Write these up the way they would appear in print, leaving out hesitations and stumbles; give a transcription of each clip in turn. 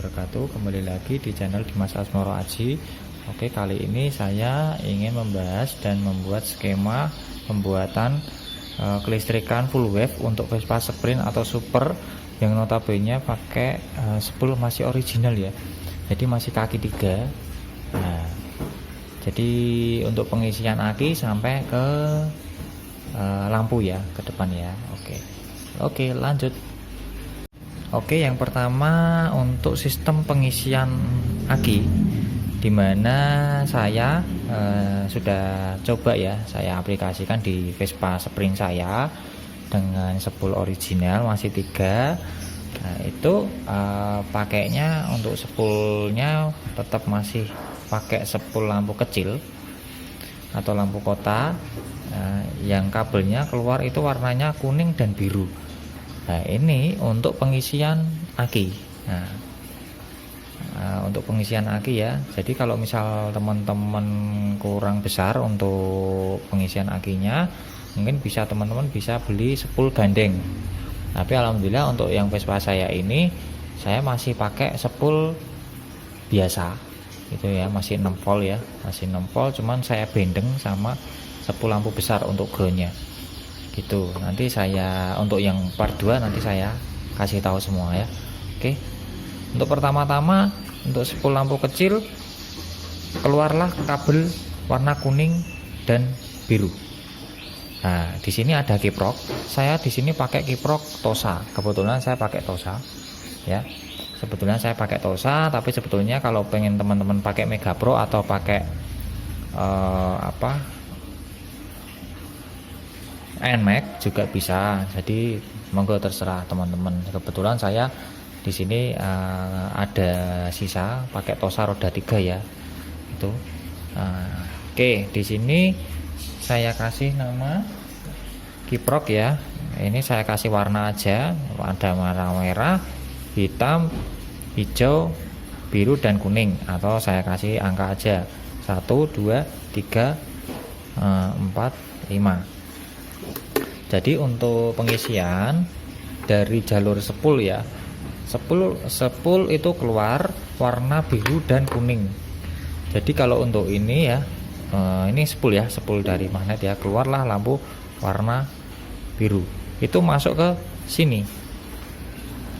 wabarakatuh. Kembali lagi di channel Dimas Asmoro Aji. Oke, kali ini saya ingin membahas dan membuat skema pembuatan kelistrikan full wave untuk Vespa Sprint atau Super yang notabene pakai spool masih original ya. Jadi masih kaki 3. Nah, jadi untuk pengisian aki sampai ke lampu ya, ke depan ya. Oke, lanjut. Oke, yang pertama untuk sistem pengisian aki, dimana saya sudah coba ya, saya aplikasikan di Vespa Sprint saya dengan spool original masih 3. Nah, itu pakainya untuk spoolnya tetap masih pakai spool lampu kecil atau lampu kota, yang kabelnya keluar itu warnanya kuning dan biru. Nah, ini untuk pengisian aki. Nah, untuk pengisian aki ya. Jadi kalau misal teman-teman kurang besar untuk pengisian akinya, mungkin teman-teman bisa beli spool gandeng. Tapi alhamdulillah untuk yang Vespa saya ini, saya masih pakai spool biasa. Itu ya, masih 6 volt ya, masih 6 volt. Cuman saya bendeng sama spool lampu besar untuk groundnya. Gitu. Nanti saya untuk yang part 2 nanti saya kasih tahu semua ya. Oke. Untuk pertama-tama untuk spool lampu kecil, keluarlah kabel warna kuning dan biru. Nah, di sini ada kiprok. Saya di sini pakai kiprok Tosa. Kebetulan saya pakai Tosa ya. Sebetulnya saya pakai Tosa, tapi sebetulnya kalau pengen teman-teman pakai Mega Pro atau pakai NMAX juga bisa. Jadi monggo terserah teman-teman. Kebetulan saya di sini ada sisa pakai Tosa roda 3 ya. Itu. Oke, di sini saya kasih nama kiprok ya. Ini saya kasih warna aja. Ada warna merah, hitam, hijau, biru dan kuning, atau saya kasih angka aja 1, 2, 3, 4, 5. Jadi untuk pengisian dari jalur spool ya, spool itu keluar warna biru dan kuning. Jadi kalau untuk ini ya, ini spool ya, spool dari magnet ya, keluarlah lampu warna biru. Itu masuk ke sini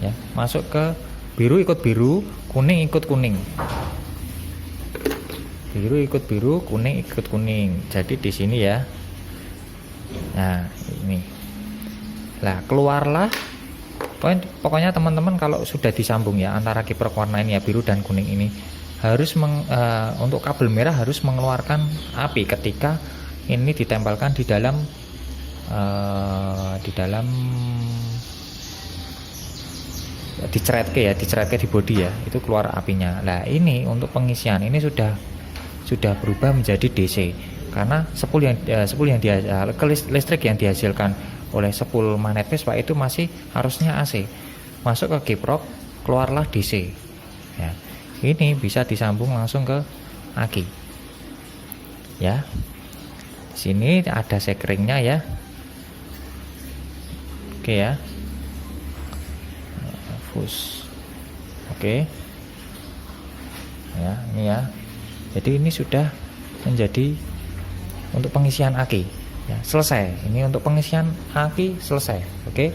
ya, masuk ke biru ikut biru, kuning ikut kuning, biru ikut biru, kuning ikut kuning. Jadi di sini ya. Nah, ini lah keluarlah. Pokoknya teman-teman kalau sudah disambung ya antara kiprok warna ini ya, biru dan kuning ini, harus untuk kabel merah harus mengeluarkan api ketika ini ditempelkan di dalam diceretke di bodi ya, itu keluar apinya. Nah, ini untuk pengisian ini sudah berubah menjadi DC karena listrik yang dihasilkan oleh spool magnet Vespa itu masih harusnya AC. Masuk ke kiprok, keluarlah DC ya. Ini bisa disambung langsung ke aki ya. Sini ada sekringnya ya. Oke ya, fuse. Oke ya, ini ya. Jadi ini sudah menjadi untuk pengisian aki ya, selesai. Ini untuk pengisian aki selesai. Oke.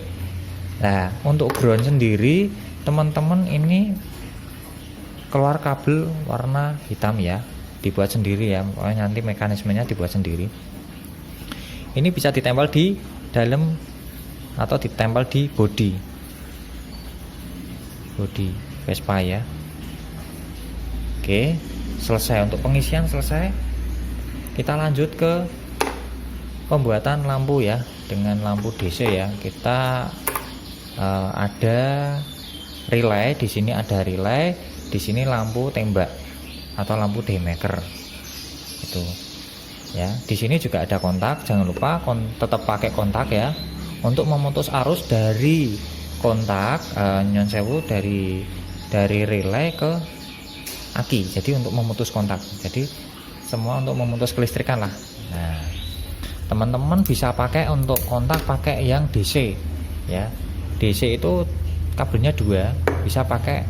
Nah, untuk ground sendiri teman-teman ini keluar kabel warna hitam ya, dibuat sendiri ya. Pokoknya nanti mekanismenya dibuat sendiri. Ini bisa ditempel di dalam atau ditempel di bodi Vespa ya. Oke, selesai untuk pengisian, selesai. Kita lanjut ke pembuatan lampu ya, dengan lampu DC ya. Kita ada relay di sini, ada relay di sini, lampu tembak atau lampu daymaker itu ya. Di sini juga ada kontak, jangan lupa tetap pakai kontak ya untuk memutus arus dari kontak nyon sewu dari relay ke aki. Jadi untuk memutus kontak, jadi semua untuk memutus kelistrikan lah. Nah, teman-teman bisa pakai untuk kontak pakai yang DC ya. DC itu kabelnya 2, bisa pakai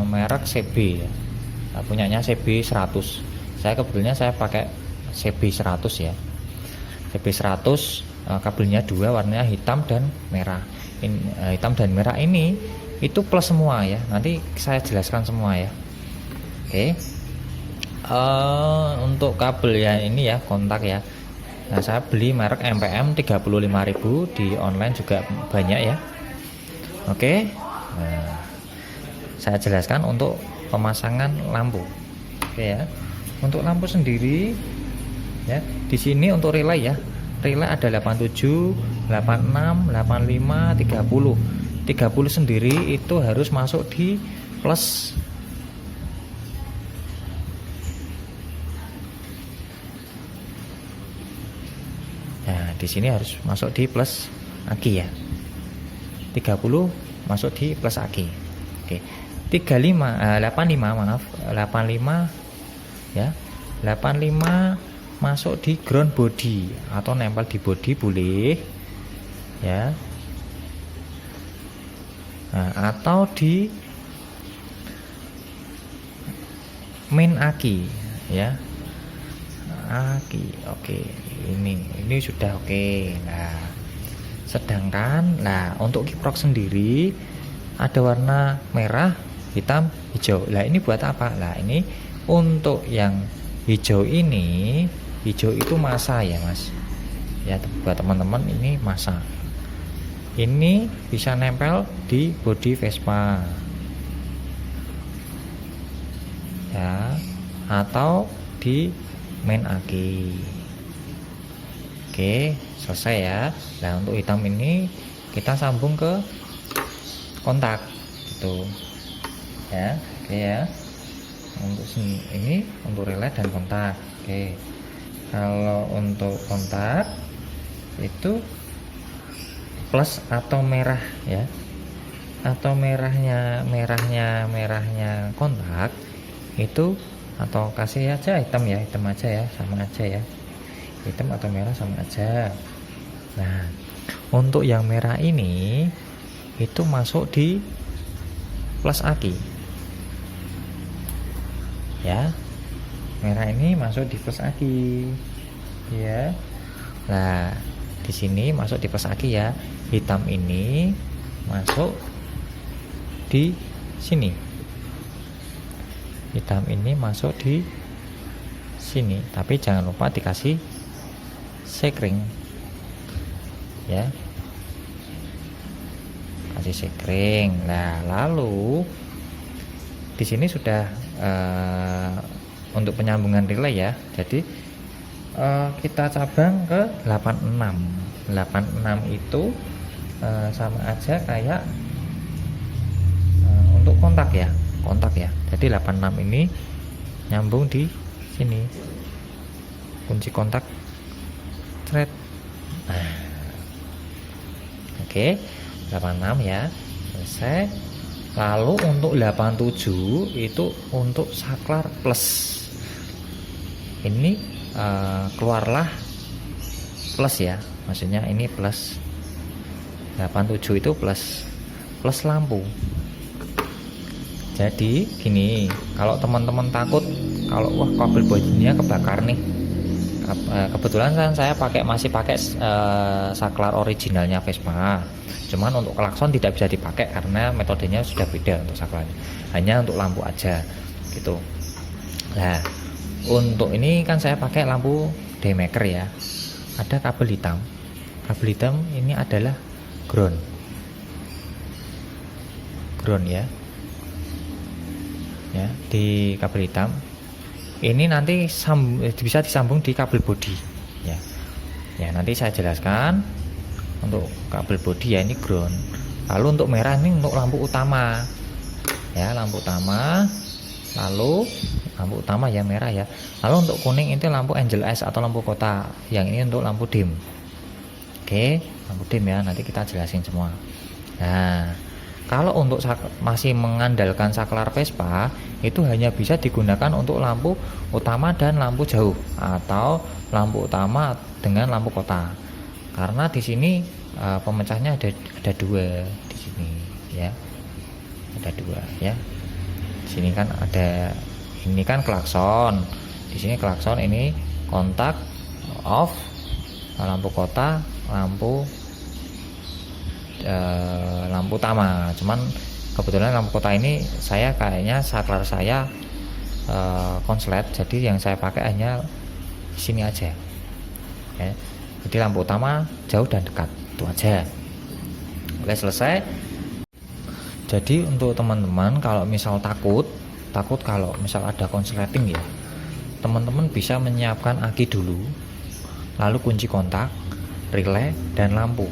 merek CB ya. Nah, punyanya CB 100. Saya kebetulan saya pakai CB 100 ya. CB 100 kabelnya dua, warnanya hitam dan merah. Hitam dan merah ini itu plus semua ya. Nanti saya jelaskan semua ya. Oke. Untuk kabel ya ini ya kontak ya. Nah, saya beli merek MPM 35.000, di online juga banyak ya. Oke. Nah, saya jelaskan untuk pemasangan lampu. Oke ya. Untuk lampu sendiri ya, di sini untuk relay ya. Relay ada 87, 86, 85, 30. 30 sendiri itu harus masuk di plus. Nah, di sini harus masuk di plus aki ya. 30 masuk di plus aki. Oke. 85 maaf, 85 ya. 85 masuk di ground body atau nempel di body boleh ya. Nah, atau di main aki ya. Aki. Oke. Ini sudah oke. Nah, sedangkan untuk kiprok sendiri ada warna merah, hitam, hijau. Lah ini buat apa? Lah ini untuk yang hijau ini, hijau itu masa ya Mas. Ya buat teman-teman ini masa. Ini bisa nempel di bodi Vespa. Ya, atau di main aki. Oke, selesai ya. Nah, untuk hitam ini kita sambung ke kontak gitu. Ya, oke ya. Untuk ini untuk relay dan kontak. Oke. Kalau untuk kontak itu plus atau merah ya. Atau merahnya kontak itu, atau kasih aja hitam ya, hitam aja ya, sama aja ya. Hitam atau merah sama aja. Nah, untuk yang merah ini itu masuk di plus aki ya. Merah ini masuk di plus aki ya. Nah, di sini masuk di plus aki ya. Hitam ini masuk di sini. Hitam ini masuk di sini, tapi jangan lupa dikasih sekring ya, kasih sekring. Nah, lalu di sini sudah untuk penyambungan relay ya. Jadi kita cabang ke 86. 86 itu sama aja kayak untuk kontak ya, kontak ya. Jadi 86 ini nyambung di sini, kunci kontak thread. Nah, oke, 86 ya, selesai. Lalu untuk 87 itu untuk saklar plus. Ini keluarlah plus ya, maksudnya ini plus. 87 itu plus lampu. Jadi gini, kalau teman-teman takut kalau wah kabel bodinya kebakar nih, kebetulan kan saya masih pakai saklar originalnya Vespa. Cuman untuk klakson tidak bisa dipakai karena metodenya sudah beda untuk saklarnya. Hanya untuk lampu aja gitu. Nah, untuk ini kan saya pakai lampu daymaker ya. Ada kabel hitam. Kabel hitam ini adalah ground. Ground ya. Ya, di kabel hitam. Ini nanti bisa disambung di kabel bodi ya. Ya, nanti saya jelaskan untuk kabel bodi ya, ini ground. Lalu untuk merah ini untuk lampu utama ya, lampu utama. Lalu lampu utama ya merah ya. Lalu untuk kuning itu lampu Angel S atau lampu kota. Yang ini untuk lampu dim. Oke, lampu dim ya, nanti kita jelasin semua. Nah, kalau untuk masih mengandalkan saklar Vespa, itu hanya bisa digunakan untuk lampu utama dan lampu jauh, atau lampu utama dengan lampu kota. Karena di sini pemecahnya ada dua di sini ya. ada 2 ya. Di sini kan ada, ini kan klakson, di sini klakson, ini kontak off, lampu kota, lampu utama. Cuman kebetulan lampu kota ini saya kayaknya saklar saya konslet, jadi yang saya pakai hanya sini aja ya. Jadi lampu utama jauh dan dekat, itu aja. Oke, selesai. Jadi untuk teman-teman kalau misal takut kalau misal ada konsleting ya, teman-teman bisa menyiapkan aki dulu, lalu kunci kontak, relay, dan lampu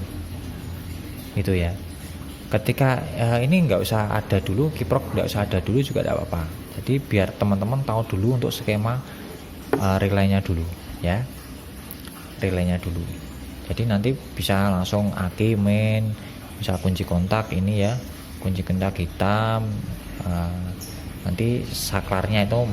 gitu ya. Ketika ini nggak usah ada dulu, kiprok nggak usah ada dulu juga tidak apa-apa. Jadi biar teman-teman tahu dulu untuk skema relaynya dulu ya, relaynya dulu. Jadi nanti bisa langsung aki main, bisa kunci kontak ini ya, kunci kontak hitam, nanti saklarnya itu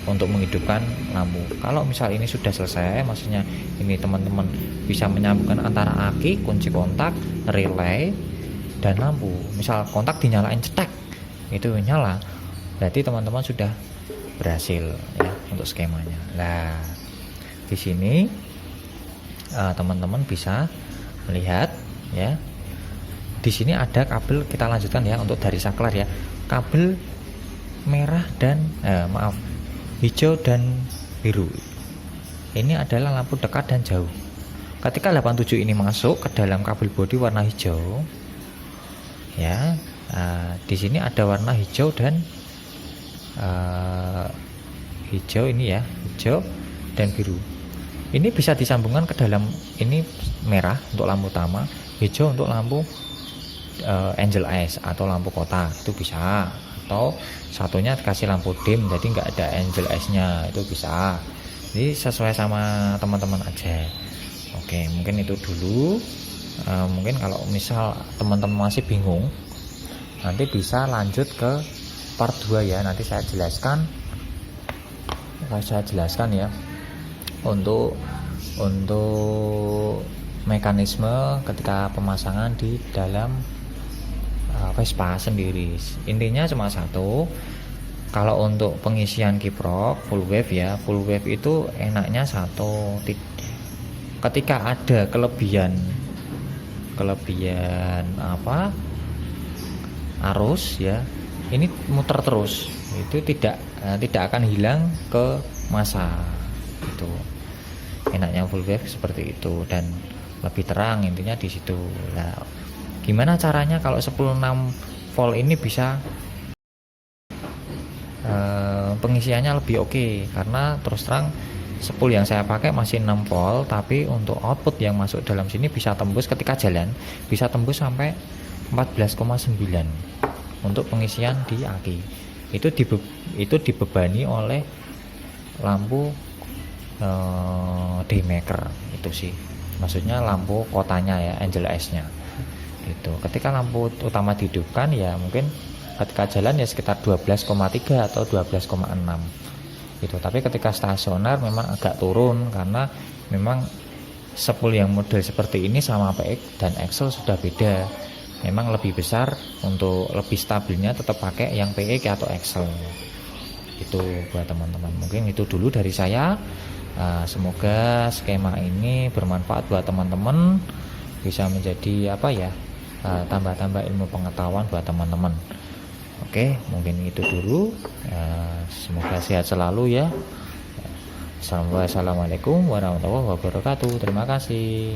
untuk menghidupkan lampu. Kalau misal ini sudah selesai, maksudnya ini teman-teman bisa menyambungkan antara aki, kunci kontak, relay, dan lampu. Misal kontak dinyalain cetek, itu nyala, berarti teman-teman sudah berhasil ya untuk skemanya. Nah, di sini teman-teman bisa melihat ya. Di sini ada kabel, kita lanjutkan ya untuk dari saklar ya. Kabel merah dan hijau dan biru. Ini adalah lampu dekat dan jauh. Ketika 87 ini masuk ke dalam kabel bodi warna hijau ya, di sini ada warna hijau dan hijau ini ya, hijau dan biru. Ini bisa disambungkan ke dalam, ini merah untuk lampu utama, hijau untuk lampu angel eyes atau lampu kota, itu bisa. Atau satunya kasih lampu dim, jadi nggak ada angel eyes nya, itu bisa. Jadi sesuai sama teman-teman aja. Oke, mungkin itu dulu. Mungkin kalau misal teman-teman masih bingung, nanti bisa lanjut ke part 2 ya. Nanti saya jelaskan ya untuk mekanisme ketika pemasangan di dalam Vespa sendiri. Intinya cuma satu, kalau untuk pengisian kiprok full wave ya, full wave itu enaknya satu, ketika ada kelebihan arus ya, ini muter terus, itu tidak akan hilang ke masa. Itu enaknya full wave seperti itu, dan lebih terang intinya di situ. Nah, gimana caranya kalau 16 volt ini bisa pengisiannya lebih oke? Karena terus terang spool yang saya pakai masih 6 volt, tapi untuk output yang masuk dalam sini bisa tembus ketika jalan, bisa tembus sampai 14,9 untuk pengisian di aki. Itu dibebani oleh lampu daymaker itu sih, maksudnya lampu kotanya ya, angel eyes nya itu. Ketika lampu utama dihidupkan ya mungkin ketika jalan ya sekitar 12,3 atau 12,6 gitu. Tapi ketika stasioner memang agak turun, karena memang spool yang model seperti ini sama PX dan Excel sudah beda. Memang lebih besar, untuk lebih stabilnya tetap pakai yang PX atau Excel. Itu buat teman-teman. Mungkin itu dulu dari saya. Semoga skema ini bermanfaat buat teman-teman, bisa menjadi tambah-tambah ilmu pengetahuan buat teman-teman. Oke, mungkin itu dulu. Semoga sehat selalu ya. Assalamualaikum warahmatullahi wabarakatuh. Terima kasih.